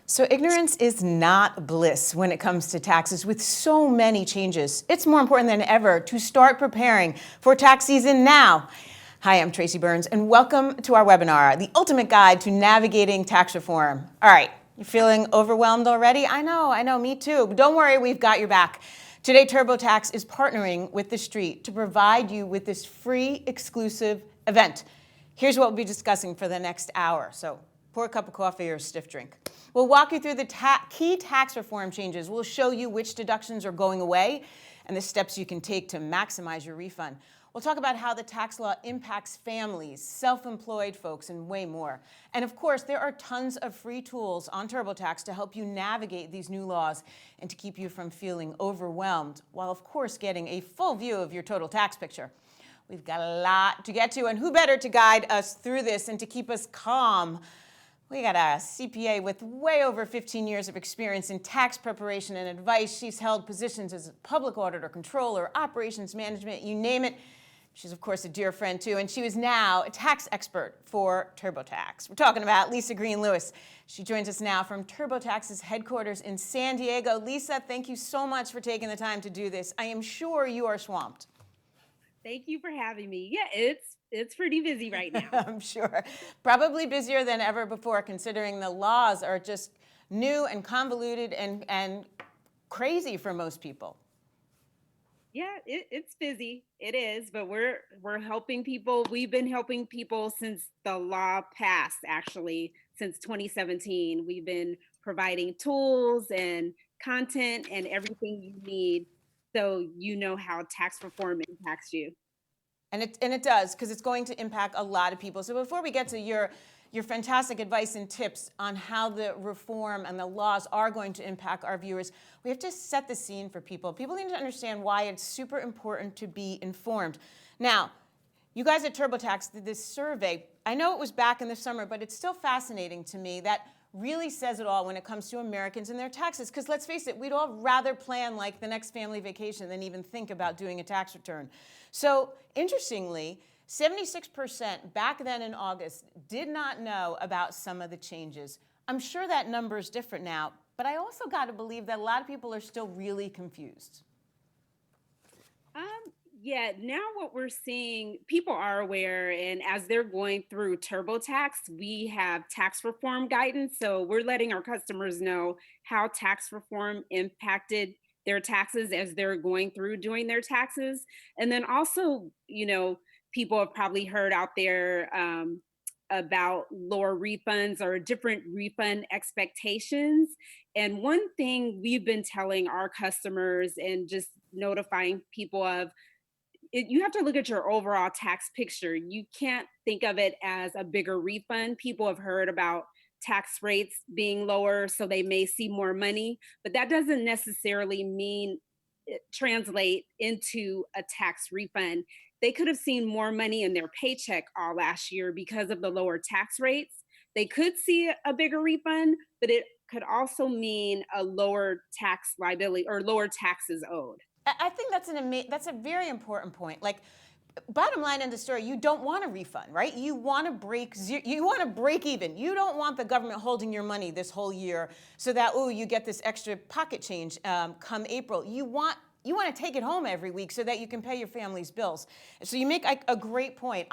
So ignorance is not bliss when it comes to taxes. With so many changes, it's more important than ever to start preparing for tax season now. Hi, I'm Tracy Burns, and welcome to our webinar, The Ultimate Guide to Navigating Tax Reform. All right, you feeling overwhelmed already? I know, me too. But don't worry, we've got your back. Today, TurboTax is partnering with The Street to provide you with this free, exclusive event. Here's what we'll be discussing for the next hour. So pour a cup of coffee or a stiff drink. We'll walk you through the key tax reform changes. We'll show you which deductions are going away and the steps you can take to maximize your refund. We'll talk about how the tax law impacts families, self-employed folks, and way more. And of course, there are tons of free tools on TurboTax to help you navigate these new laws and to keep you from feeling overwhelmed, while of course getting a full view of your total tax picture. We've got a lot to get to, and who better to guide us through this and to keep us calm? We got a CPA with way over 15 years of experience in tax preparation and advice. She's held positions as a public auditor, controller, operations management, you name it. She's, of course, a dear friend, too, and she is now a tax expert for TurboTax. We're talking about Lisa Green-Lewis. She joins us now from TurboTax's headquarters in San Diego. Lisa, thank you so much for taking the time to do this. I am sure you are swamped. Thank you for having me. Yeah, it's pretty busy right now. I'm sure. Probably busier than ever before, considering the laws are just new and convoluted and crazy for most people. Yeah, it's busy. It is, but we're helping people. We've been helping people since the law passed, actually, since 2017. We've been providing tools and content and everything you need so you know how tax reform impacts you. And it does, because it's going to impact a lot of people. So before we get to your fantastic advice and tips on how the reform and the laws are going to impact our viewers, we have to set the scene for people. People need to understand why it's super important to be informed. Now, you guys at TurboTax did this survey. I know it was back in the summer, but it's still fascinating to me that really says it all when it comes to Americans and their taxes. Because let's face it, we'd all rather plan like the next family vacation than even think about doing a tax return. So interestingly, 76% back then in August did not know about some of the changes. I'm sure that number is different now, but I also got to believe that a lot of people are still really confused. Yeah, now what we're seeing, people are aware, and as they're going through TurboTax, we have tax reform guidance. So we're letting our customers know how tax reform impacted their taxes as they're going through doing their taxes. And then also, people have probably heard out there about lower refunds or different refund expectations. And one thing we've been telling our customers and just notifying people of, you have to look at your overall tax picture. You can't think of it as a bigger refund. People have heard about tax rates being lower, so they may see more money, but that doesn't necessarily mean translate into a tax refund. They could have seen more money in their paycheck all last year because of the lower tax rates. They could see a bigger refund, but it could also mean a lower tax liability or lower taxes owed. I think that's a very important point. Like, bottom line in the story, you don't want a refund, right? You want to break even. You don't want the government holding your money this whole year so that you get this extra pocket change come April. You want to take it home every week so that you can pay your family's bills. So you make a great point.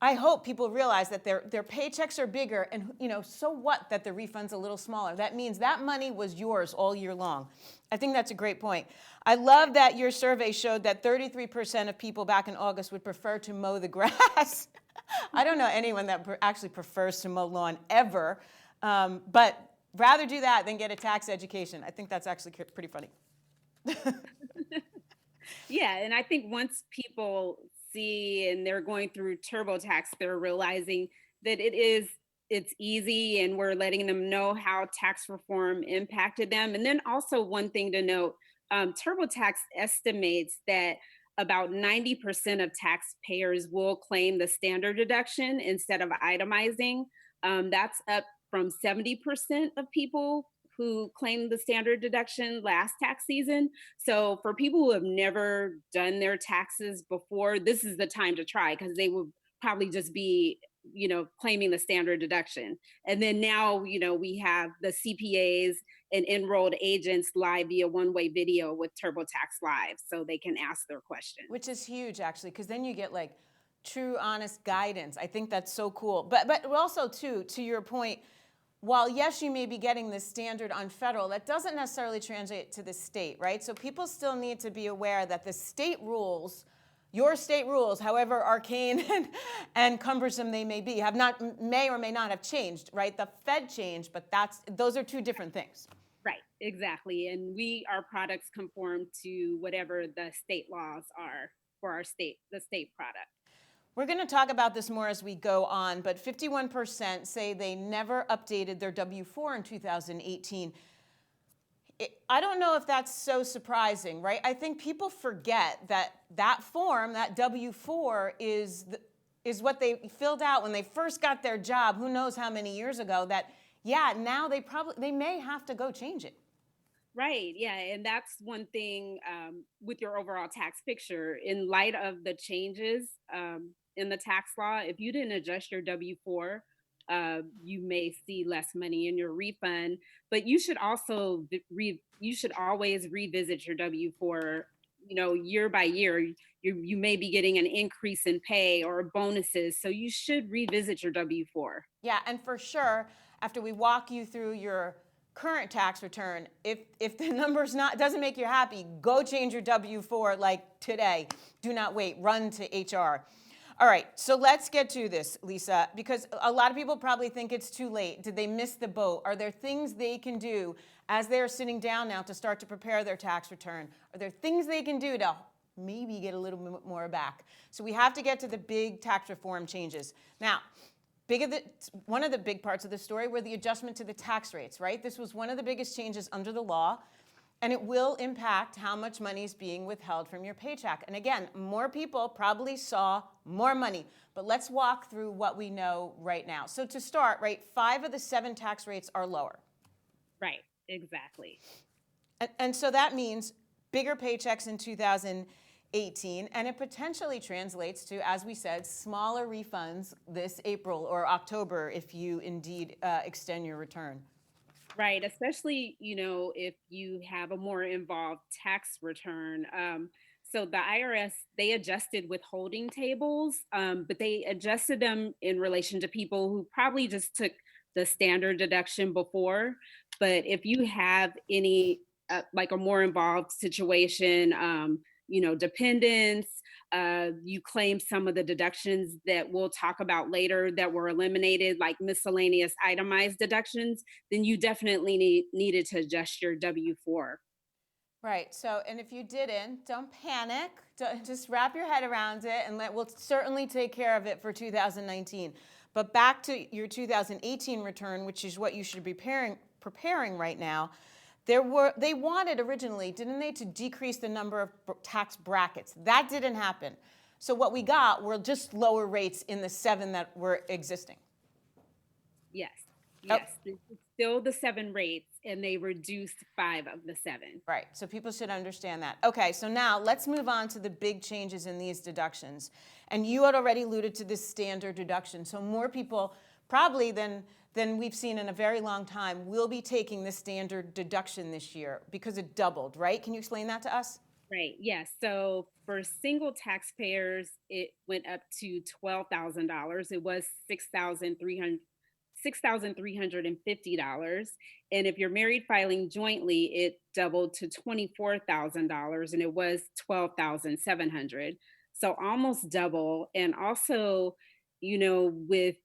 I hope people realize that their paychecks are bigger, and so what that the refund's a little smaller. That means that money was yours all year long. I think that's a great point. I love that your survey showed that 33% of people back in August would prefer to mow the grass. I don't know anyone that actually prefers to mow lawn ever, but rather do that than get a tax education. I think that's actually pretty funny. Yeah, and I think once people see and they're going through TurboTax, they're realizing that it's easy, and we're letting them know how tax reform impacted them. And then also one thing to note, TurboTax estimates that about 90% of taxpayers will claim the standard deduction instead of itemizing. That's up from 70% of people who claimed the standard deduction last tax season. So for people who have never done their taxes before, this is the time to try, because they will probably just be claiming the standard deduction. And then now, we have the CPAs and enrolled agents live via one-way video with TurboTax Live, so they can ask their questions. Which is huge, actually, because then you get like true, honest guidance. I think that's so cool. But also, too, to your point, while yes, you may be getting the standard on federal, that doesn't necessarily translate to the state, right? So people still need to be aware that the state rules, your state rules, however arcane and cumbersome they may be, may or may not have changed, right? The Fed changed, but those are two different things. Right, exactly. And our products conform to whatever the state laws are for the state product. We're going to talk about this more as we go on, but 51% say they never updated their W-4 in 2018. I don't know if that's so surprising, right? I think people forget that form, that W-4, is what they filled out when they first got their job, who knows how many years ago, that, yeah, now they may have to go change it. Right, yeah, and that's one thing with your overall tax picture. In light of the changes in the tax law, if you didn't adjust your W-4, you may see less money in your refund. But you should also you should always revisit your W-4. Year by year, you may be getting an increase in pay or bonuses, so you should revisit your W-4. Yeah, and for sure, after we walk you through your current tax return, if the number's doesn't make you happy, go change your W-4 like today. Do not wait. Run to HR. All right, so let's get to this, Lisa, because a lot of people probably think it's too late. Did they miss the boat? Are there things they can do as they're sitting down now to start to prepare their tax return? Are there things they can do to maybe get a little bit more back? So we have to get to the big tax reform changes. Now, one of the big parts of the story were the adjustment to the tax rates, right? This was one of the biggest changes under the law, and it will impact how much money is being withheld from your paycheck. And again, more people probably saw more money, but let's walk through what we know right now. So to start, right, 5 of the 7 tax rates are lower. Right, exactly. And so that means bigger paychecks in 2018, and it potentially translates to, as we said, smaller refunds this April or October if you indeed extend your return. Right, especially, if you have a more involved tax return. So the IRS, they adjusted withholding tables, but they adjusted them in relation to people who probably just took the standard deduction before. But if you have any, like a more involved situation, dependents, you claim some of the deductions that we'll talk about later that were eliminated, like miscellaneous itemized deductions, then you definitely needed to adjust your W-4. Right. So, and if you didn't, don't panic. Just wrap your head around it, and we'll certainly take care of it for 2019. But back to your 2018 return, which is what you should be preparing right now. They wanted originally, didn't they, to decrease the number of tax brackets. That didn't happen. So what we got were just lower rates in the 7 that were existing. Yes. Yes. It's still the 7 rates, and they reduced 5 of the 7. Right. So people should understand that. Okay. So now let's move on to the big changes in these deductions. And you had already alluded to this standard deduction. So more people probably than we've seen in a very long time will be taking the standard deduction this year because it doubled, right? Can you explain that to us? Right. Yes. So for single taxpayers, it went up to $12,000. It was $6,350. And if you're married filing jointly, it doubled to $24,000, and it was $12,700. So almost double. And also, with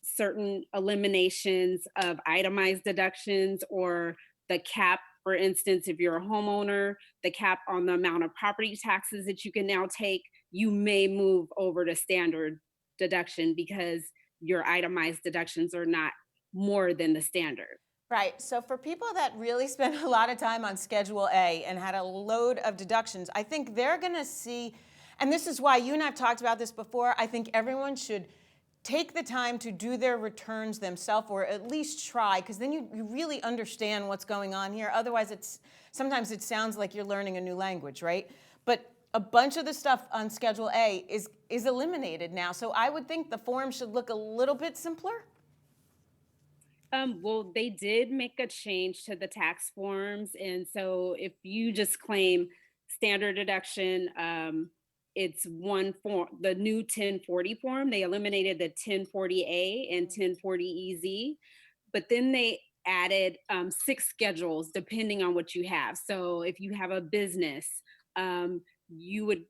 certain eliminations of itemized deductions or the cap, for instance, if you're a homeowner, the cap on the amount of property taxes that you can now take, you may move over to standard deduction because your itemized deductions are not more than the standard. Right. So for people that really spend a lot of time on Schedule A and had a load of deductions, I think they're going to see, and this is why you and I have talked about this before, I think everyone should take the time to do their returns themselves, or at least try, because then you really understand what's going on here. Otherwise, sometimes it sounds like you're learning a new language, right? But a bunch of the stuff on Schedule A is eliminated now. So I would think the form should look a little bit simpler. Well, they did make a change to the tax forms. And so if you just claim standard deduction, it's one form, the new 1040 form. They eliminated the 1040A and 1040EZ, but then they added 6 schedules depending on what you have. So if you have a business, you would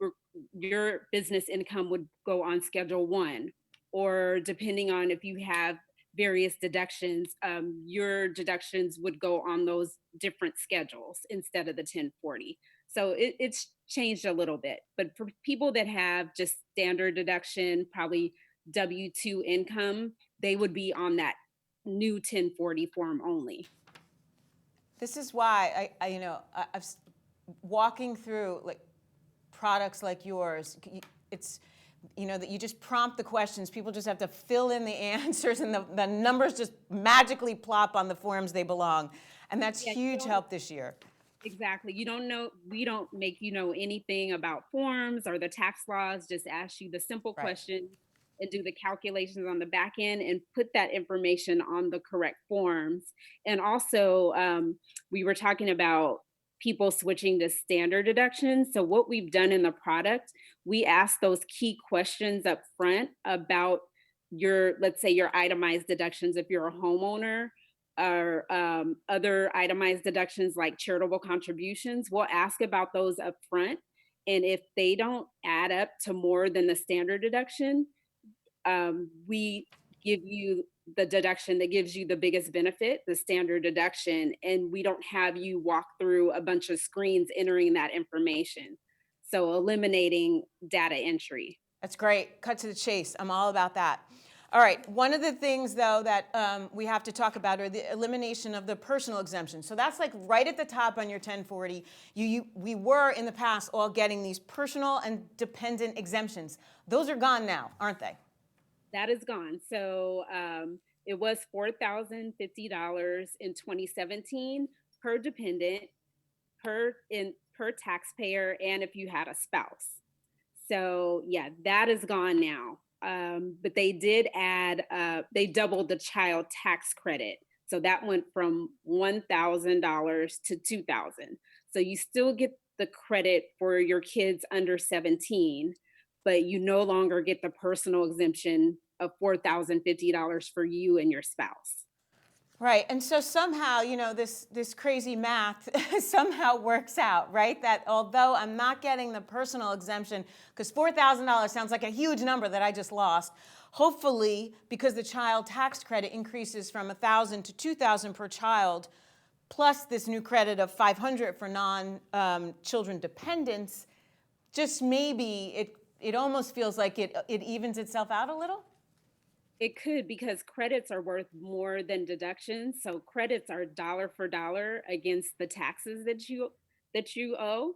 your business income would go on Schedule 1, or depending on if you have various deductions, your deductions would go on those different schedules instead of the 1040. So it's changed a little bit. But for people that have just standard deduction, probably W-2 income, they would be on that new 1040 form only. This is why I've walking through like products like yours. It's that you just prompt the questions. People just have to fill in the answers, and the numbers just magically plop on the forms they belong, and that's huge help this year. Exactly. You don't know. We don't make you know anything about forms or the tax laws. Just ask you the simple question and do the calculations on the back end and put that information on the correct forms. And also, we were talking about people switching to standard deductions. So what we've done in the product, we ask those key questions up front about your, let's say, your itemized deductions if you're a homeowner, or other itemized deductions like charitable contributions. We'll ask about those up front. And if they don't add up to more than the standard deduction, we give you the deduction that gives you the biggest benefit, the standard deduction, and we don't have you walk through a bunch of screens entering that information. So eliminating data entry. That's great. Cut to the chase. I'm all about that. All right, one of the things, though, that we have to talk about are the elimination of the personal exemption. So that's like right at the top on your 1040. We were, in the past, all getting these personal and dependent exemptions. Those are gone now, aren't they? That is gone. So it was $4,050 in 2017 per dependent, per taxpayer, and if you had a spouse. So yeah, that is gone now. But they did add, they doubled the child tax credit. So that went from $1,000 to $2,000. So you still get the credit for your kids under 17, but you no longer get the personal exemption of $4,050 for you and your spouse. Right, and so somehow, this crazy math somehow works out, right? That although I'm not getting the personal exemption, because $4,000 sounds like a huge number that I just lost, hopefully, because the child tax credit increases from $1,000 to $2,000 per child, plus this new credit of $500 for non-children dependents, just maybe it almost feels like it evens itself out a little? It could, because credits are worth more than deductions. So credits are dollar for dollar against the taxes that you owe.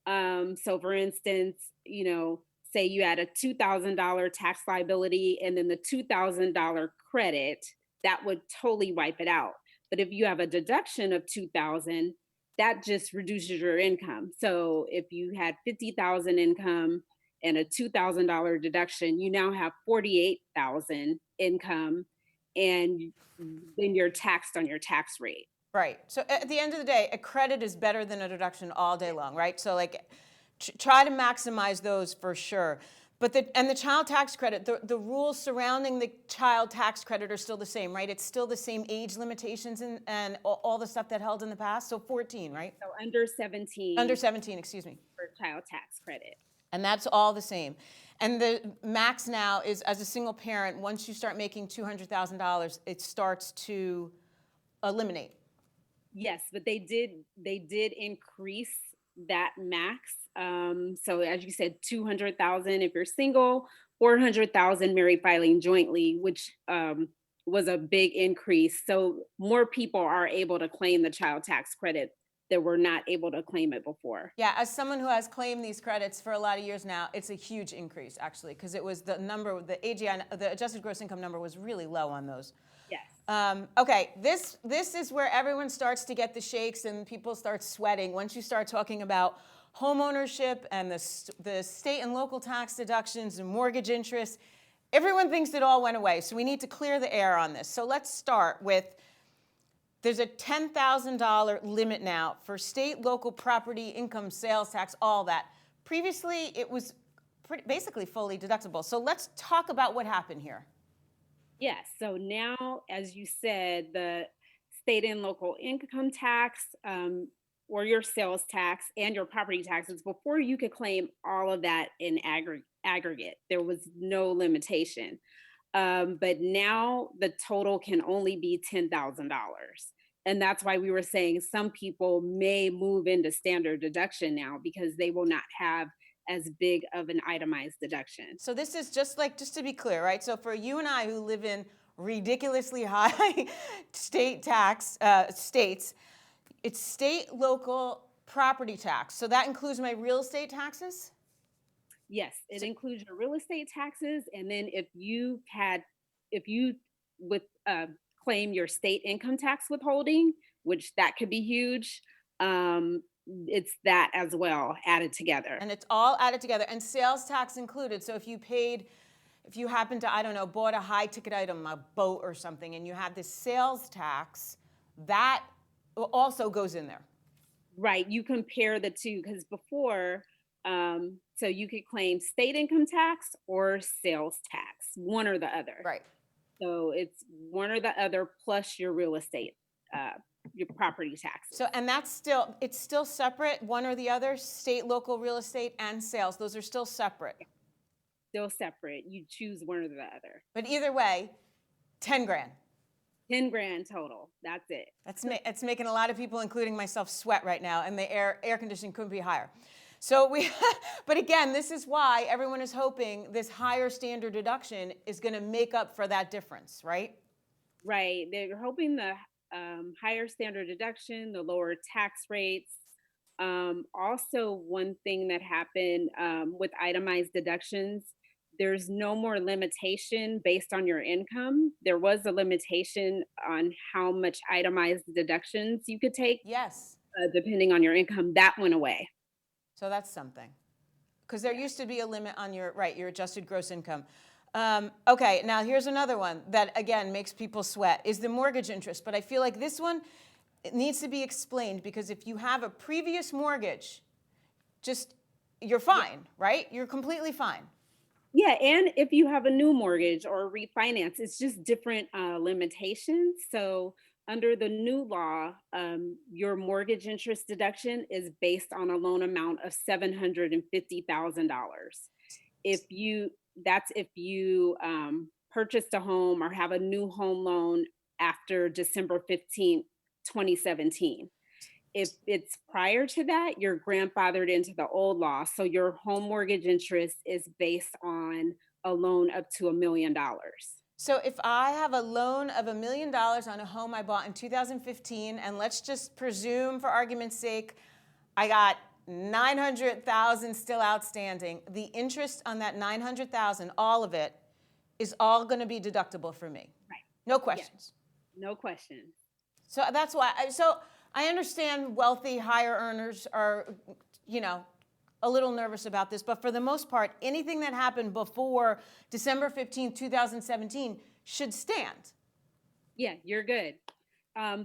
So for instance, say you had a $2,000 tax liability and then the $2,000 credit, that would totally wipe it out. But if you have a deduction of $2,000, that just reduces your income. So if you had $50,000 income and a $2,000 deduction, you now have $48,000 income, and then you're taxed on your tax rate. Right. So at the end of the day, a credit is better than a deduction all day long, right? So like, try to maximize those for sure. But the child tax credit, the rules surrounding the child tax credit are still the same, right? It's still the same age limitations and all the stuff that held in the past. So 14, right? So under 17. Under 17, excuse me. For child tax credit. And that's all the same. And the max now is, as a single parent, once you start making $200,000, it starts to eliminate. Yes, but they did increase that max. So as you said, 200,000 if you're single, 400,000 married filing jointly, which was a big increase. So more people are able to claim the child tax credit that were not able to claim it before. Yeah, as someone who has claimed these credits for a lot of years now, it's a huge increase, actually, because it was the number, the AGI, the adjusted gross income number was really low on those. Yes. Okay, this is where everyone starts to get the shakes and people start sweating once you start talking about home ownership and the state and local tax deductions and mortgage interest. Everyone thinks it all went away, so we need to clear the air on this. So let's start with, there's a $10,000 limit now for state, local property, income, sales tax, all that. Previously, it was basically fully deductible. So let's talk about what happened here. Yes. So now, as you said, the state and local income tax, or your sales tax and your property taxes, before you could claim all of that in aggregate, there was no limitation. But now the total can only be $10,000. And that's why we were saying some people may move into standard deduction now because they will not have as big of an itemized deduction. So this is just to be clear, right? So for you and I who live in ridiculously high state tax states, it's state, local property tax. So that includes my real estate taxes? Yes, it includes your real estate taxes. And then if you would claim your state income tax withholding, which that could be huge, it's that as well added together. And it's all added together, and sales tax included. So if you happen to, I don't know, bought a high ticket item, a boat or something, and you had this sales tax, that also goes in there. Right. You compare the two because before, so you could claim state income tax or sales tax, one or the other. Right. So it's one or the other plus your real estate, your property taxes. So, and it's still separate, one or the other, state, local real estate and sales. Those are still separate. Still separate. You choose one or the other. But either way, 10 grand. 10 grand total. That's it. It's making a lot of people, including myself, sweat right now, and the air conditioning couldn't be higher. So but again, this is why everyone is hoping this higher standard deduction is going to make up for that difference, right? Right. They're hoping the higher standard deduction, the lower tax rates. Also, one thing that happened with itemized deductions, there's no more limitation based on your income. There was a limitation on how much itemized deductions you could take. Yes. Depending on your income. That went away. So that's something. Because there used to be a limit on your adjusted gross income. Okay, now here's another one that, again, makes people sweat, is the mortgage interest. But I feel like this one, it needs to be explained, because if you have a previous mortgage, you're fine, right? You're completely fine. Yeah, and if you have a new mortgage or refinance, it's just different limitations. So under the new law, your mortgage interest deduction is based on a loan amount of $750,000. If you purchased a home or have a new home loan after December 15th, 2017. If it's prior to that, you're grandfathered into the old law. So your home mortgage interest is based on a loan up to $1 million. So if I have a loan of $1 million on a home I bought in 2015, and let's just presume for argument's sake, I got $900,000 still outstanding, the interest on that $900,000, all of it, is all going to be deductible for me. Right. No questions. Yes. No questions. So that's why, I understand wealthy, higher earners are, a little nervous about this, but for the most part, anything that happened before December 15, 2017 should stand. Yeah, you're good.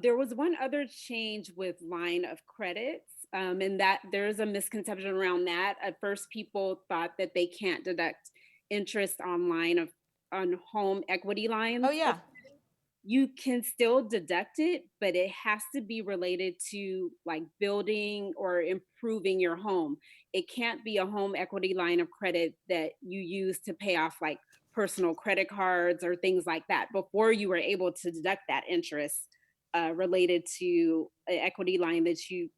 There was one other change with line of credits, and that there's a misconception around that. At first, people thought that they can't deduct interest on home equity lines. Oh, yeah. You can still deduct it, but it has to be related to like building or improving your home. It can't be a home equity line of credit that you use to pay off like personal credit cards or things like that. Before, you were able to deduct that interest related to an equity line that you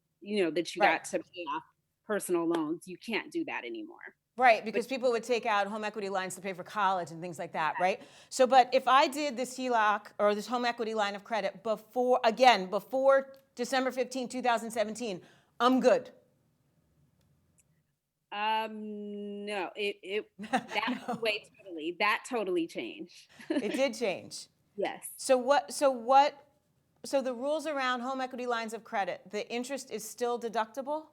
got to pay off personal loans. You can't do that anymore. Right, because people would take out home equity lines to pay for college and things like that, right? So, but if I did this HELOC or this home equity line of credit before December 15, 2017, I'm good. No, that totally changed. It did change. Yes. So the rules around home equity lines of credit, the interest is still deductible?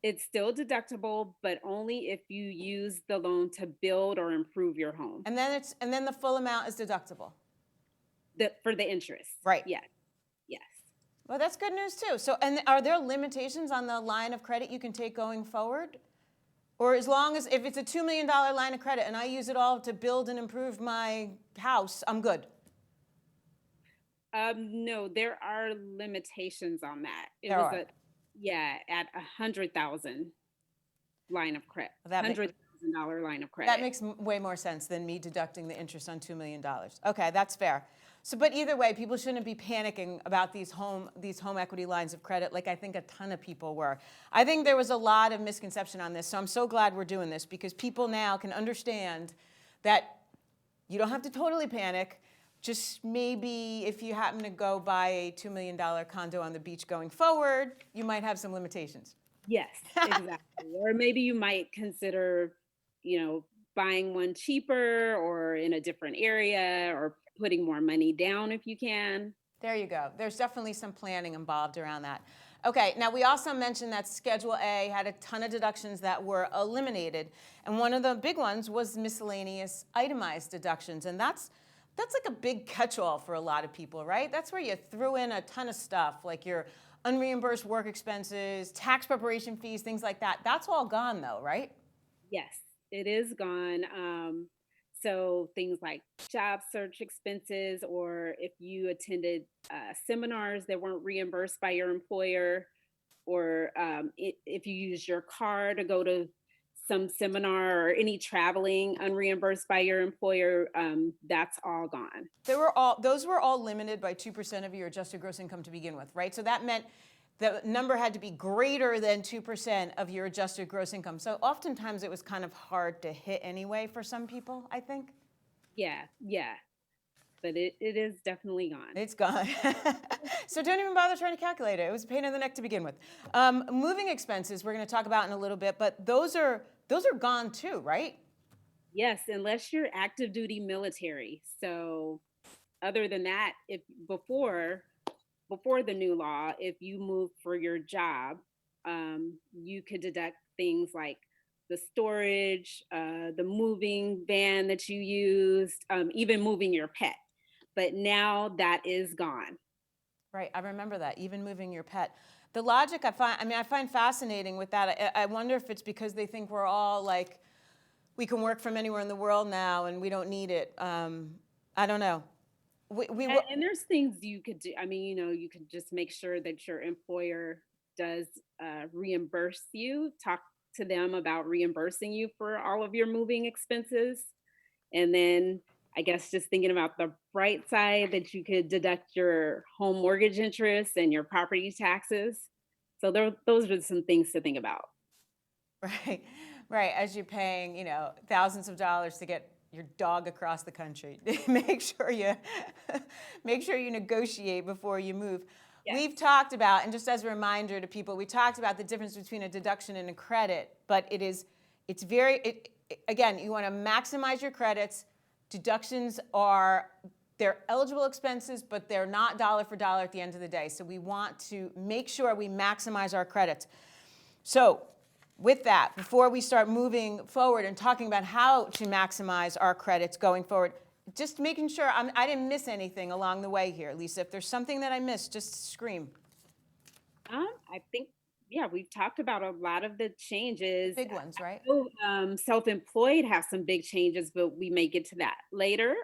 It's still deductible, but only if you use the loan to build or improve your home. And then the full amount is deductible. For the interest. Right. Yes. Yes. Well, that's good news too. So, and are there limitations on the line of credit you can take going forward? Or as long as, if it's a $2 million line of credit and I use it all to build and improve my house, I'm good? No, there are limitations on that. It There was are. at 100,000 line of credit, That ma- $100,000 line of That credit. makes way more sense than me deducting the interest on $2 million. Okay, that's fair. So, but either way, people shouldn't be panicking about these home equity lines of credit like I think a ton of people were. I think there was a lot of misconception on this, so I'm so glad we're doing this because people now can understand that you don't have to totally panic. Just maybe if you happen to go buy a $2 million condo on the beach going forward, you might have some limitations. Yes, exactly. Or maybe you might consider, buying one cheaper or in a different area or putting more money down if you can. There you go. There's definitely some planning involved around that. Okay, now we also mentioned that Schedule A had a ton of deductions that were eliminated, and one of the big ones was miscellaneous itemized deductions, and that's like a big catch-all for a lot of people, right? That's where you threw in a ton of stuff, like your unreimbursed work expenses, tax preparation fees, things like that. That's all gone though, right? Yes, it is gone. So things like job search expenses, or if you attended seminars that weren't reimbursed by your employer, or if you use your car to go to some seminar or any traveling unreimbursed by your employer, that's all gone. Those were all limited by 2% of your adjusted gross income to begin with, right? So that meant the number had to be greater than 2% of your adjusted gross income. So oftentimes it was kind of hard to hit anyway for some people, I think. Yeah, yeah. But it is definitely gone. It's gone. So don't even bother trying to calculate it. It was a pain in the neck to begin with. Moving expenses, we're going to talk about in a little bit, but those are gone too, right? Yes, unless you're active duty military. So other than that, if before the new law, if you moved for your job, you could deduct things like the storage, the moving van that you used, even moving your pet. But now that is gone. Right, I remember that, even moving your pet. The logic I find fascinating with that. I wonder if it's because they think we're all like, we can work from anywhere in the world now and we don't need it. I don't know. And there's things you could do. I mean, you could just make sure that your employer does reimburse you. Talk to them about reimbursing you for all of your moving expenses. And then I guess just thinking about the bright side that you could deduct your home mortgage interest and your property taxes. So those are some things to think about. Right, right. As you're paying, thousands of dollars to get your dog across the country, make sure you make sure you negotiate before you move. Yes. We've talked about, and just as a reminder to people, we talked about the difference between a deduction and a credit. But again, you want to maximize your credits. Deductions they're eligible expenses, but they're not dollar for dollar at the end of the day. So we want to make sure we maximize our credits. So with that, before we start moving forward and talking about how to maximize our credits going forward, just making sure I didn't miss anything along the way here. Lisa, if there's something that I missed, just scream. I think, yeah, we've talked about a lot of the changes. Big ones, right? Self-employed have some big changes, but we may get to that later.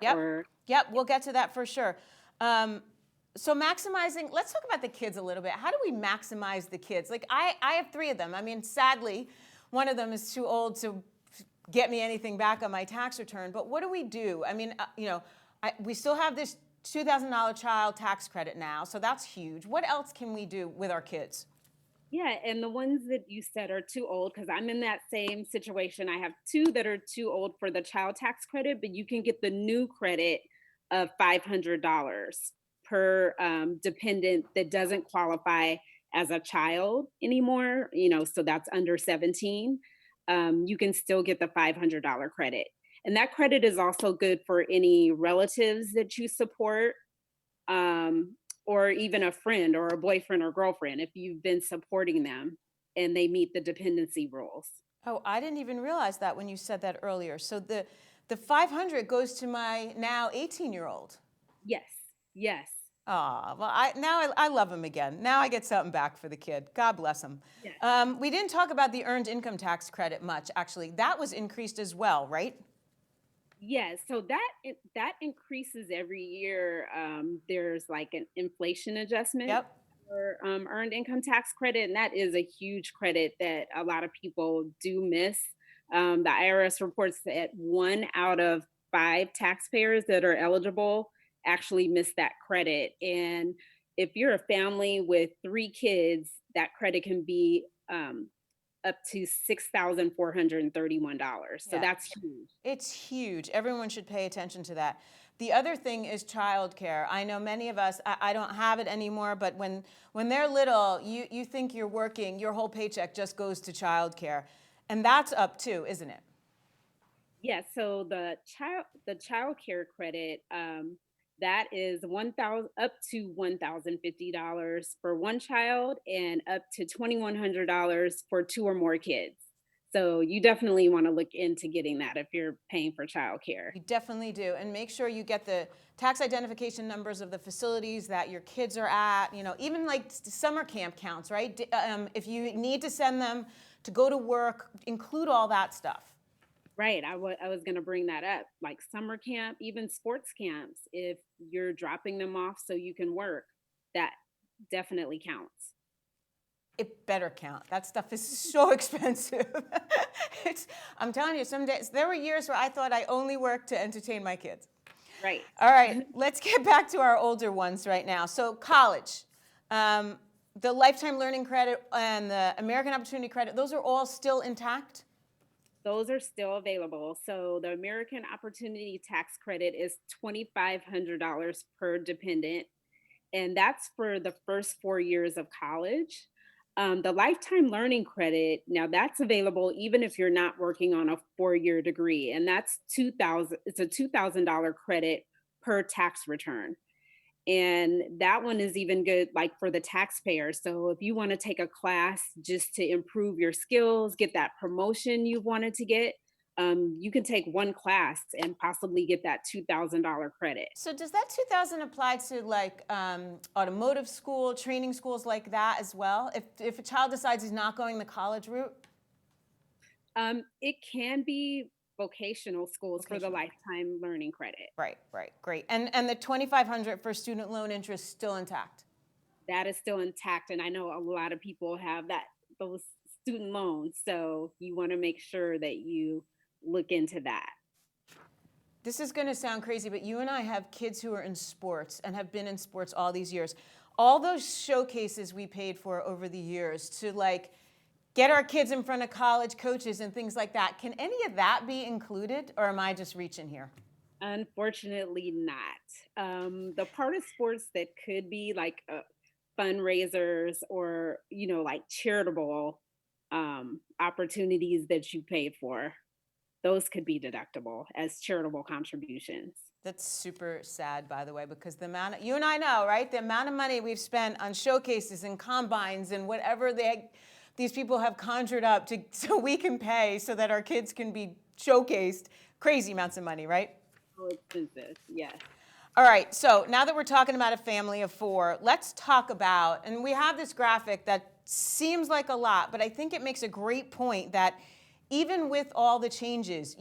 Yep, we'll get to that for sure. So maximizing, let's talk about the kids a little bit. How do we maximize the kids? Like I have 3 of them. I mean, sadly, one of them is too old to get me anything back on my tax return. But what do we do? I mean, we still have this $2,000 child tax credit now, so that's huge. What else can we do with our kids? Yeah, and the ones that you said are too old, because I'm in that same situation. I have 2 that are too old for the child tax credit, but you can get the new credit of $500 per dependent that doesn't qualify as a child anymore, so that's under 17. You can still get the $500 credit. And that credit is also good for any relatives that you support, or even a friend or a boyfriend or girlfriend if you've been supporting them. and they meet the dependency rules. Oh, I didn't even realize that when you said that earlier. So the 500 goes to my now 18-year-old. Yes, yes, Ah, well, I love him again. Now I get something back for the kid. God bless him. yes. We didn't talk about the earned income tax credit much, actually. That was increased as well, right? Yes, so that increases every year. There's like an inflation adjustment Yep. for earned income tax credit, and that is a huge credit that a lot of people do miss. The IRS reports that 1 out of 5 taxpayers that are eligible actually miss that credit. And if you're a family with 3 kids, that credit can be up to $6,431. So Yeah. that's huge. It's huge. Everyone should pay attention to that. The other thing is childcare. I know many of us, I don't have it anymore, but when they're little, you think you're working, your whole paycheck just goes to childcare. And that's up too, isn't it? Yeah, so the child care credit, that is 1,000 up to $1,050 for one child and up to $2,100 for 2 or more kids. So you definitely want to look into getting that if you're paying for childcare. You definitely do. And make sure you get the tax identification numbers of the facilities that your kids are at. Even like summer camp counts, right? If you need to send them to go to work, include all that stuff. Right. I was going to bring that up. Like summer camp, even sports camps, if you're dropping them off so you can work, that definitely counts. It better count. That stuff is so expensive. I'm telling you, some days, there were years where I thought I only worked to entertain my kids. Right. All right, let's get back to our older ones right now. So college, the lifetime learning credit and the American Opportunity Credit, those are all still intact? Those are still available. So the American Opportunity Tax Credit is $2,500 per dependent, and that's for the first 4 years of college. The Lifetime Learning Credit, now that's available even if you're not working on a 4-year degree, and that's 2000. It's a $2,000 credit per tax return. And that one is even good like for the taxpayer. So if you want to take a class just to improve your skills, get that promotion you wanted to get, you can take one class and possibly get that $2,000 credit. So does that 2000 apply to like automotive school, training schools like that as well? If a child decides he's not going the college route? It can be vocational schools for the Vocational. lifetime learning credit. Right, great. And the 2500 for student loan interest still intact? That is still intact, and I know a lot of people have those student loans, so you want to make sure that you look into that. This is going to sound crazy, but you and I have kids who are in sports and have been in sports all these years. All those showcases we paid for over the years to like get our kids in front of college coaches and things like that. Can any of that be included, or am I just reaching here? Unfortunately, not. The part of sports that could be like fundraisers or like charitable opportunities that you paid for, those could be deductible as charitable contributions. That's super sad, by the way, because you and I know, right? The amount of money we've spent on showcases and combines and whatever these people have conjured up so we can pay so that our kids can be showcased. Crazy amounts of money, right? Oh, expensive, yes. All right, so now that we're talking about a family of 4, let's talk about, and we have this graphic that seems like a lot, but I think it makes a great point that even with all the changes,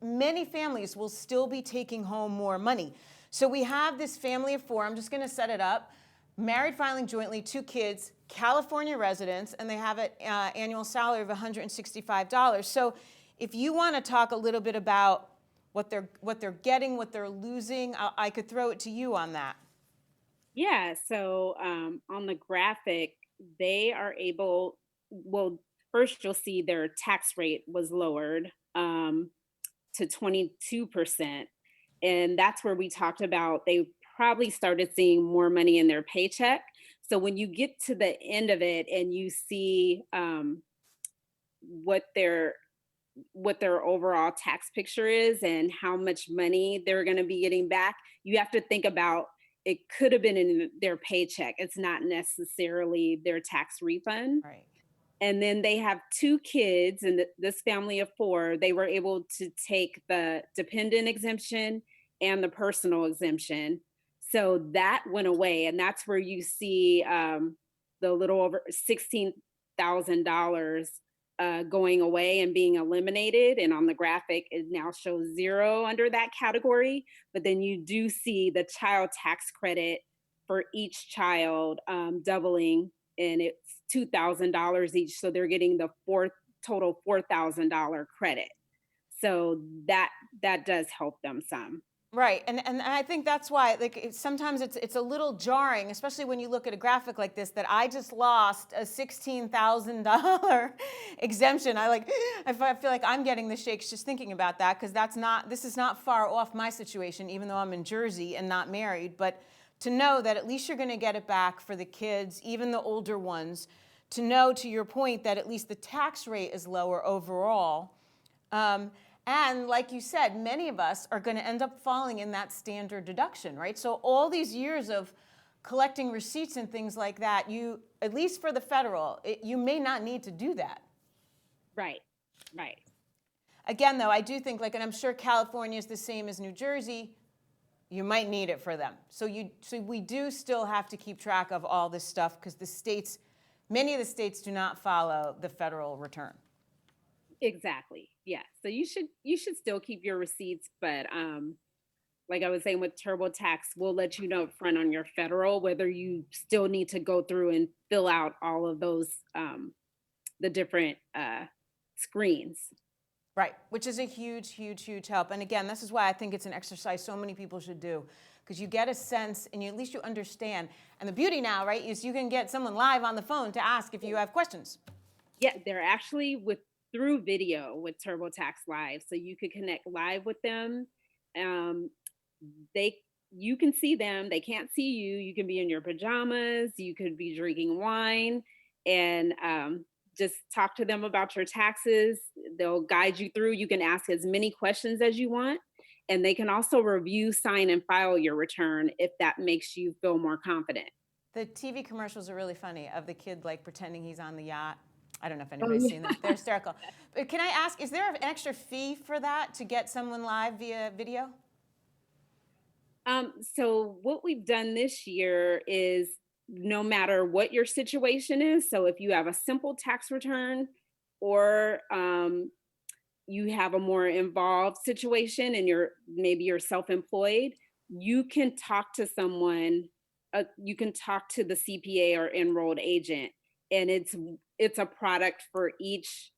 many families will still be taking home more money. So we have this family of 4, I'm just gonna set it up, married filing jointly, 2 kids, California residents, and they have an annual salary of $165. So if you wanna talk a little bit about what they're getting, what they're losing, I could throw it to you on that. Yeah, so on the graphic, they are able, well, first you'll see their tax rate was lowered to 22%. And that's where we talked about they probably started seeing more money in their paycheck. So when you get to the end of it and you see what their overall tax picture is and how much money they're going to be getting back, you have to think about it could have been in their paycheck. It's not necessarily their tax refund. Right. And then they have two kids, and this family of four, they were able to take the dependent exemption and the personal exemption. So that went away. And that's where you see the little over $16,000 going away and being eliminated. And on the graphic, it now shows zero under that category. But then you do see the child tax credit for each child doubling, and it's $2,000 each. So they're getting the total $4,000 credit. So that does help them some. Right, and I think that's why, like, sometimes it's a little jarring, especially when you look at a graphic like this, that I just lost a $16,000 exemption. I feel like I'm getting the shakes just thinking about that, because this is not far off my situation, even though I'm in Jersey and not married. But to know that at least you're going to get it back for the kids, even the older ones, to know, to your point, that at least the tax rate is lower overall. And like you said, many of us are going to end up falling in that standard deduction, right? So all these years of collecting receipts and things like that, at least for the federal, you may not need to do that. Right, right. Again, though, I do think, and I'm sure California is the same as New Jersey, you might need it for them. So we do still have to keep track of all this stuff, because many of the states do not follow the federal return. Exactly. Yeah. So you should still keep your receipts, but like I was saying with TurboTax, we'll let you know up front on your federal whether you still need to go through and fill out all of those the different screens. Right, which is a huge, huge, huge help. And again, this is why I think it's an exercise so many people should do, because you get a sense and at least you understand. And the beauty now, right, is you can get someone live on the phone to ask if you have questions. Yeah, they're actually through video with TurboTax Live, so you could connect live with them. You can see them; they can't see you. You can be in your pajamas. You could be drinking wine, and just talk to them about your taxes. They'll guide you through. You can ask as many questions as you want, and they can also review, sign, and file your return if that makes you feel more confident. The TV commercials are really funny, of the kid pretending he's on the yacht. I don't know if Oh, anybody's yeah. seen them. They're hysterical. But can I ask, is there an extra fee for that, to get someone live via video? So what we've done this year is, no matter what your situation is, so if you have a simple tax return, or you have a more involved situation and you're self-employed, you can talk to someone, you can talk to the CPA or enrolled agent, and it's a product for each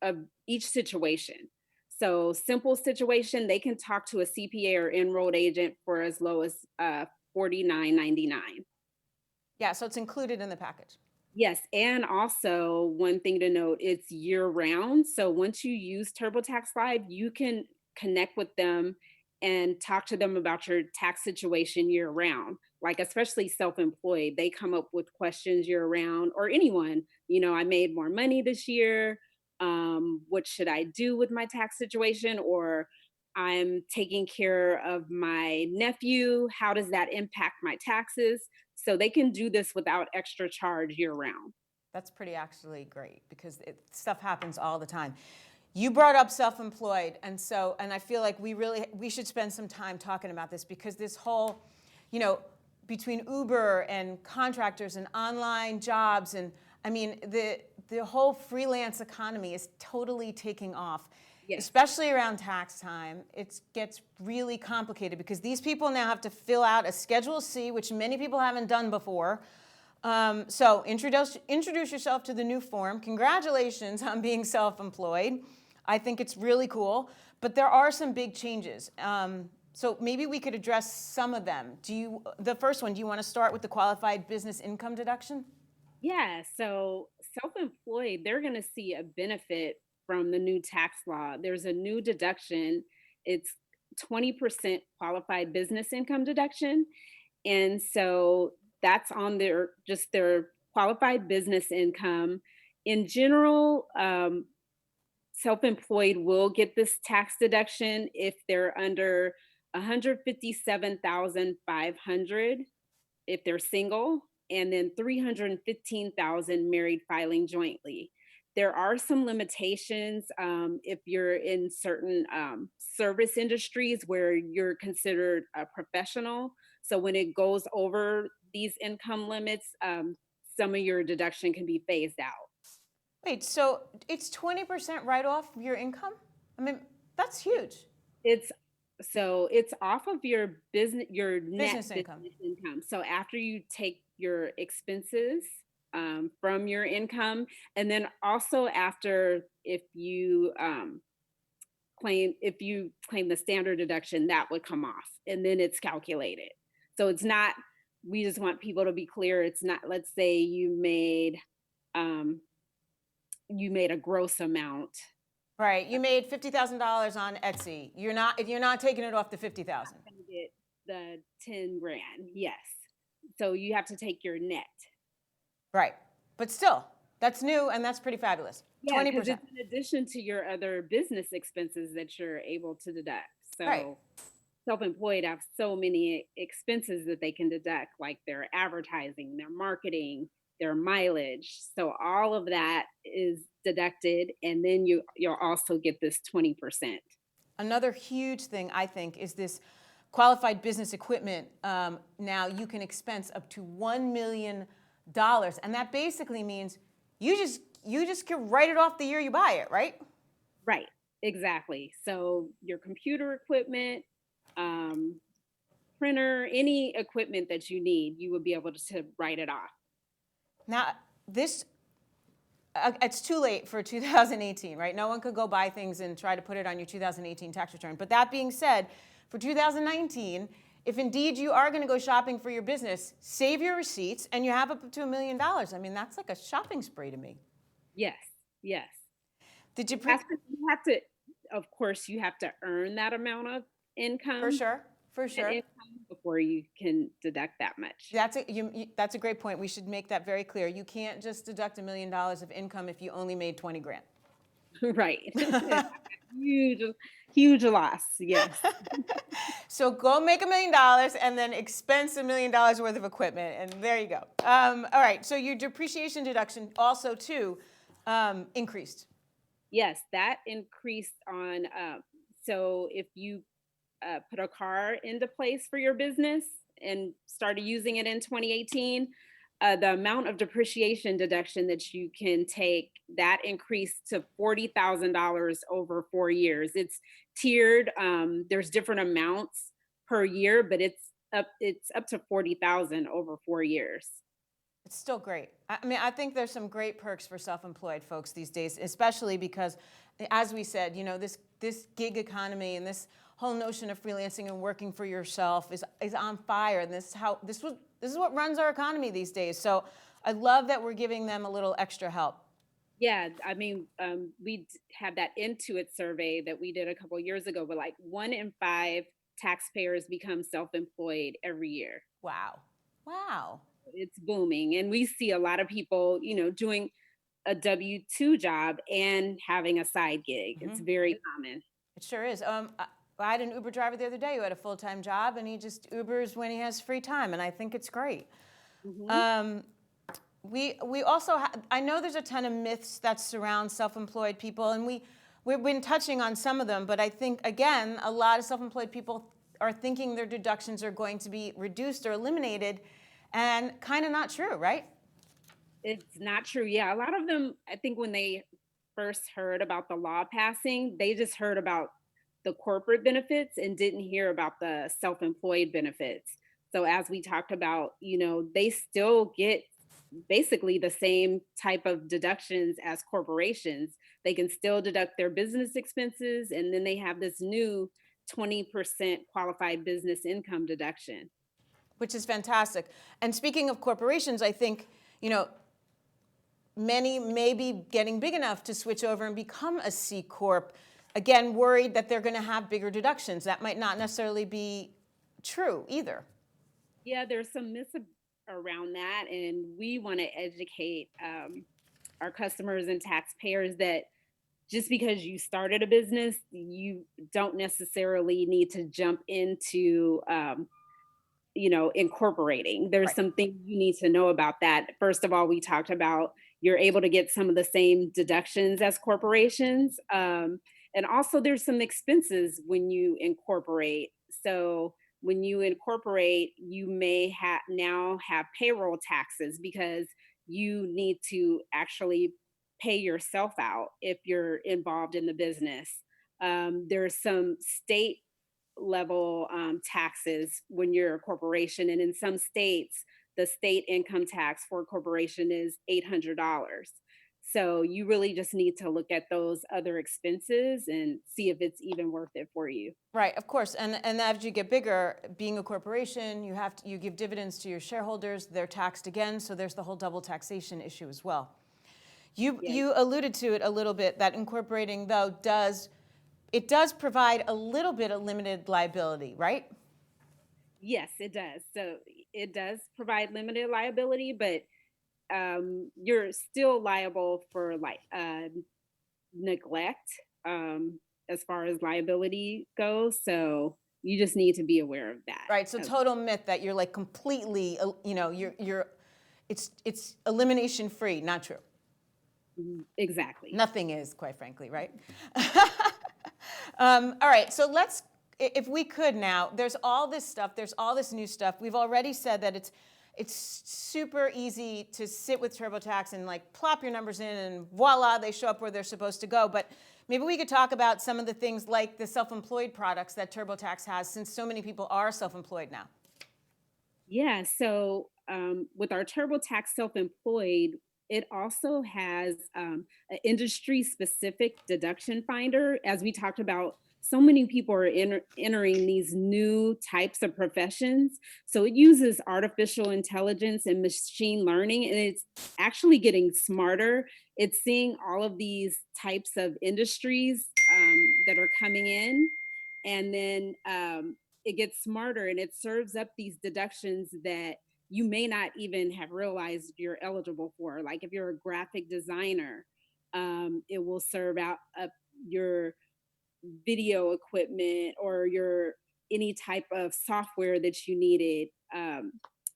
situation. So simple situation, they can talk to a CPA or enrolled agent for as low as $49.99. Yeah, so it's included in the package. Yes, and also one thing to note, it's year round. So once you use TurboTax Live, you can connect with them and talk to them about your tax situation year round. Like especially self-employed, they come up with questions year round, or anyone, I made more money this year. What should I do with my tax situation? Or I'm taking care of my nephew. How does that impact my taxes? So they can do this without extra charge year round. That's pretty actually great, because stuff happens all the time. You brought up self-employed, and I feel like we should spend some time talking about this, because this whole, between Uber and contractors and online jobs, and I mean the whole freelance economy is totally taking off. Yes. Especially around tax time, it gets really complicated, because these people now have to fill out a Schedule C, which many people haven't done before. So introduce yourself to the new form. Congratulations on being self-employed. I think it's really cool, but there are some big changes. So maybe we could address some of them. The first one, do you want to start with the qualified business income deduction? Yeah, so self-employed, they're going to see a benefit from the new tax law. There's a new deduction. It's 20% qualified business income deduction. And so that's on their qualified business income. In general, self-employed will get this tax deduction if they're under 157,500 if they're single, and then 315,000 married filing jointly. There are some limitations if you're in certain service industries where you're considered a professional. So when it goes over these income limits, some of your deduction can be phased out. Wait, so it's 20% write off your income? I mean, that's huge. It's it's off of your net Business income. business income. So after you take your expenses from your income, and then also after if you claim the standard deduction, that would come off, and then it's calculated. So it's not. We just want people to be clear. It's not. Let's say um, you made a gross amount. Right. You made $50,000 on Etsy. You're not taking it off the 50,000. Gonna get the 10 grand. Yes. So you have to take your net. Right. But still, that's new and that's pretty fabulous. Yeah, because 20%. it's in addition to your other business expenses that you're able to deduct. Right. So self-employed have so many expenses that they can deduct, like their advertising, their marketing, their mileage. So all of that is deducted, and then you'll also get this 20%. Another huge thing, I think, is this qualified business equipment. Now you can expense up to $1 million. And that basically means you just can write it off the year you buy it, right? Right, exactly. So your computer equipment, um, printer, any equipment that you need, you would be able to write it off. Now, it's too late for 2018, right? No one could go buy things and try to put it on your 2018 tax return. But that being said, for 2019, if indeed you are going to go shopping for your business, save your receipts and you have up to $1 million. I mean, that's like a shopping spree to me. Yes, yes. Did you You have to, of course, you have to earn that amount of income. For sure, for net sure. income before you can deduct that much. That's a great point. We should make that very clear. You can't just deduct $1 million of income if you only made 20 grand. Right. Huge, huge loss. Yes. So go make $1 million and then expense $1 million worth of equipment, and there you go. All right. So your depreciation deduction also too increased. Yes, that increased on. So if you put a car into place for your business and started using it in 2018, the amount of depreciation deduction that you can take that increased to $40,000 over 4 years. It's tiered. There's different amounts per year, but it's up to 40,000 over 4 years. It's still great. I mean, I think there's some great perks for self-employed folks these days, especially because, as we said, this gig economy and this whole notion of freelancing and working for yourself is on fire, and this is what runs our economy these days. So I love that we're giving them a little extra help. Yeah, I mean, had that Intuit survey that we did a couple years ago, but like 1 in 5 taxpayers become self-employed every year. Wow. Wow. It's booming, and we see a lot of people, doing a W-2 job and having a side gig. It's very common. It sure is. I had an Uber driver the other day who had a full-time job, and he just Ubers when he has free time, and I think it's great. We also I know there's a ton of myths that surround self-employed people, and we've been touching on some of them, but I think again a lot of self-employed people are thinking their deductions are going to be reduced or eliminated, and kind of not true, right? It's not true. Yeah, a lot of them, I think when they first heard about the law passing, they just heard about the corporate benefits and didn't hear about the self-employed benefits. So as we talked about, they still get basically the same type of deductions as corporations. They can still deduct their business expenses, and then they have this new 20% qualified business income deduction. Which is fantastic. And speaking of corporations, I think, many may be getting big enough to switch over and become a C Corp, again, worried that they're going to have bigger deductions. That might not necessarily be true either. Yeah, there's some myths around that, and we want to educate our customers and taxpayers that just because you started a business, you don't necessarily need to jump into incorporating. There's Right. some things you need to know about that. First of all, we talked about you're able to get some of the same deductions as corporations. And also, there's some expenses when you incorporate. So when you incorporate, you may now have payroll taxes because you need to actually pay yourself out if you're involved in the business. There's some state level taxes when you're a corporation, and in some states, the state income tax for a corporation is $800. So you really just need to look at those other expenses and see if it's even worth it for you. Right, of course. And as you get bigger, being a corporation, you give dividends to your shareholders, they're taxed again, so there's the whole double taxation issue as well. You alluded to it a little bit, that incorporating though does provide a little bit of limited liability, right? Yes, it does. So it does provide limited liability, but you're still liable for like neglect as far as liability goes. So you just need to be aware of that. Right. So total myth that you're like completely, it's elimination free. Not true. Exactly. Nothing is, quite frankly, right? All right. So if we could now, there's all this stuff. There's all this new stuff. We've already said that it's super easy to sit with TurboTax and like plop your numbers in and voila, they show up where they're supposed to go. But maybe we could talk about some of the things like the self-employed products that TurboTax has, since so many people are self-employed now. Yeah. So with our TurboTax self-employed, it also has an industry-specific deduction finder. As we talked about, so many people are entering these new types of professions. So it uses artificial intelligence and machine learning, and it's actually getting smarter. It's seeing all of these types of industries that are coming in, and then it gets smarter and it serves up these deductions that you may not even have realized you're eligible for. Like if you're a graphic designer, it will serve out up your video equipment or your any type of software that you needed.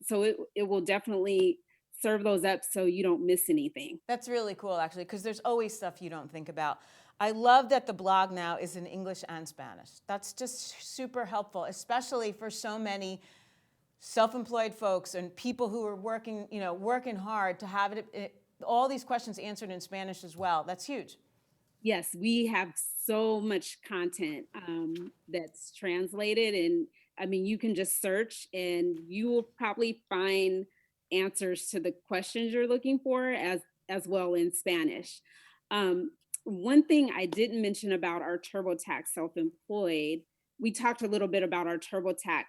So it will definitely serve those up so you don't miss anything. That's really cool, actually, because there's always stuff you don't think about. I love that the blog now is in English and Spanish. That's just super helpful, especially for so many self-employed folks and people who are working hard to have all these questions answered in Spanish as well. That's huge. Yes, we have so much content that's translated, and I mean, you can just search and you will probably find answers to the questions you're looking for as well in Spanish. One thing I didn't mention about our TurboTax self-employed, we talked a little bit about our TurboTax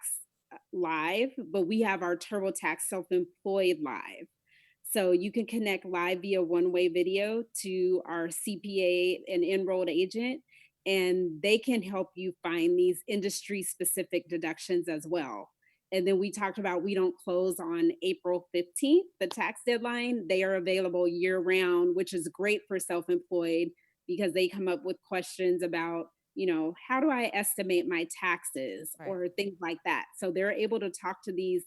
live, but we have our TurboTax self-employed live. So you can connect live via one-way video to our CPA and enrolled agent, and they can help you find these industry-specific deductions as well. And then we talked about we don't close on April 15th, the tax deadline. They are available year-round, which is great for self-employed because they come up with questions about, how do I estimate my taxes or things like that. So they're able to talk to these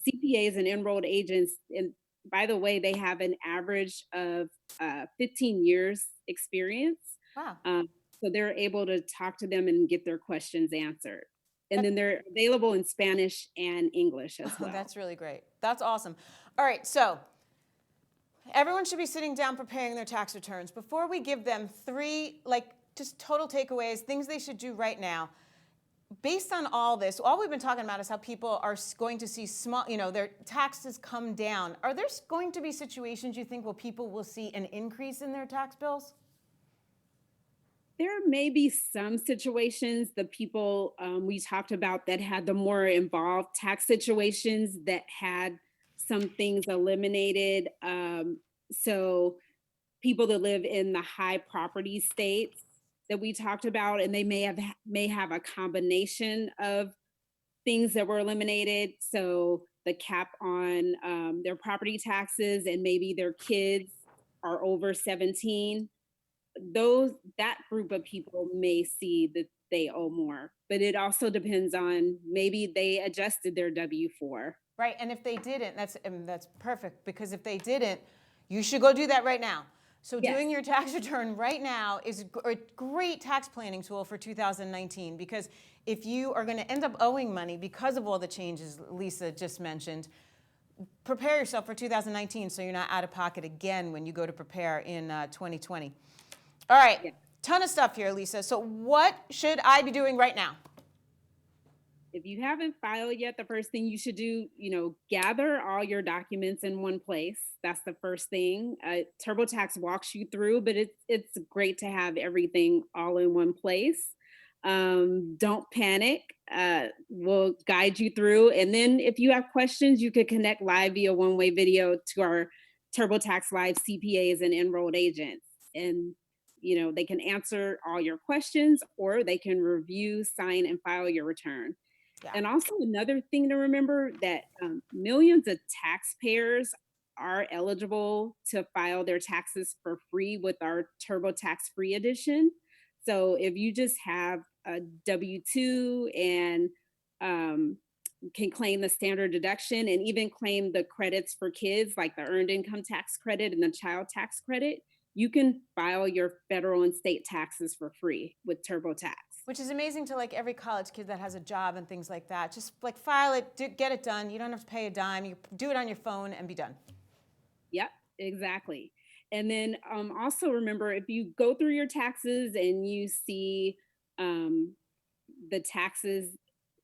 CPAs and enrolled agents. And by the way, they have an average of 15 years experience. Wow. So they're able to talk to them and get their questions answered. And then they're available in Spanish and English as well. That's really great. That's awesome. All right, so everyone should be sitting down preparing their tax returns. Before we give them three, just total takeaways, things they should do right now, based on all this, all we've been talking about is how people are going to see their taxes come down. Are there going to be situations you think where people will see an increase in their tax bills? There may be some situations, the people we talked about that had the more involved tax situations that had some things eliminated. So people that live in the high property states that we talked about, and they may have a combination of things that were eliminated. So the cap on their property taxes, and maybe their kids are over 17. That group of people may see that they owe more, but it also depends on maybe they adjusted their W-4. Right, and if they didn't, that's perfect, because if they didn't, You should go do that right now. So Yes. doing your tax return right now is a great tax planning tool for 2019, because if you are going to end up owing money because of all the changes Lisa just mentioned, prepare yourself for 2019 so you're not out of pocket again when you go to prepare in 2020. All right, Yeah. ton of stuff here, Lisa. So what should I be doing right now? If you haven't filed yet, the first thing you should do, gather all your documents in one place. That's the first thing. TurboTax walks you through, but it's great to have everything all in one place. Don't panic. We'll guide you through. And then if you have questions, you could connect live via one-way video to our TurboTax Live CPAs and enrolled agents. And they can answer all your questions, or they can review, sign, and file your return. Yeah. And also another thing to remember, that millions of taxpayers are eligible to file their taxes for free with our TurboTax Free Edition. So if you just have a W-2 and can claim the standard deduction and even claim the credits for kids, like the earned income tax credit and the child tax credit, you can file your federal and state taxes for free with TurboTax. Which is amazing to like every college kid that has a job and things like that. Just like file it, get it done. You don't have to pay a dime. You do it on your phone and be done. Yep, exactly. And then also remember, if you go through your taxes and you see the taxes,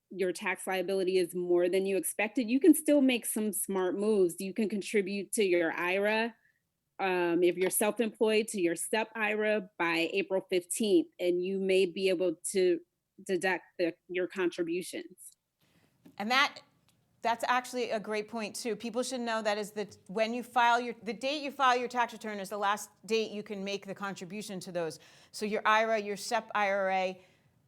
your tax liability is more than you expected, you can still make some smart moves. You can contribute to your IRA. If you're self-employed, to your STEP IRA by April 15th, and you may be able to deduct your contributions. And that's actually a great point too. People should know that is that when you file the date you file your tax return is the last date you can make the contribution to those. So your IRA, your STEP IRA,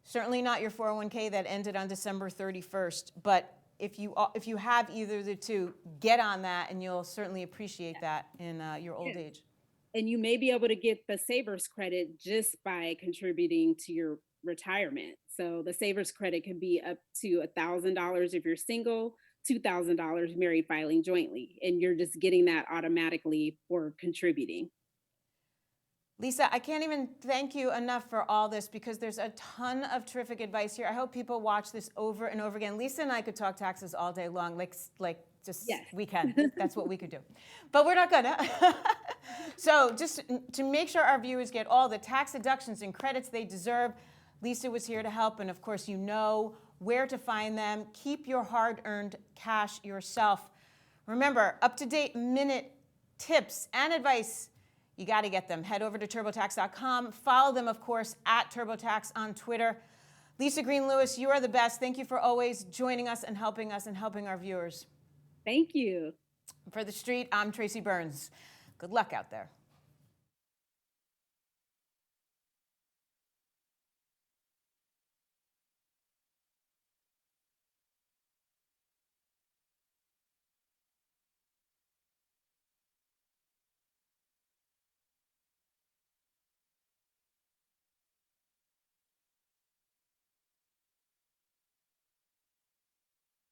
certainly not your 401k that ended on December 31st, but if you have either of the two, get on that, and you'll certainly appreciate that in your old age. And you may be able to get the savers credit just by contributing to your retirement. So the savers credit can be up to $1,000 if you're single, $2,000 married filing jointly, and you're just getting that automatically for contributing. Lisa, I can't even thank you enough for all this, because there's a ton of terrific advice here. I hope people watch this over and over again. Lisa and I could talk taxes all day long, Yes. we can. That's what we could do. But we're not gonna. So just to make sure our viewers get all the tax deductions and credits they deserve, Lisa was here to help, and of course you know where to find them. Keep your hard-earned cash yourself. Remember, up-to-date minute tips and advice, you got to get them. Head over to TurboTax.com. Follow them, of course, at TurboTax on Twitter. Lisa Green-Lewis, you are the best. Thank you for always joining us and helping our viewers. Thank you. For The Street, I'm Tracy Burns. Good luck out there.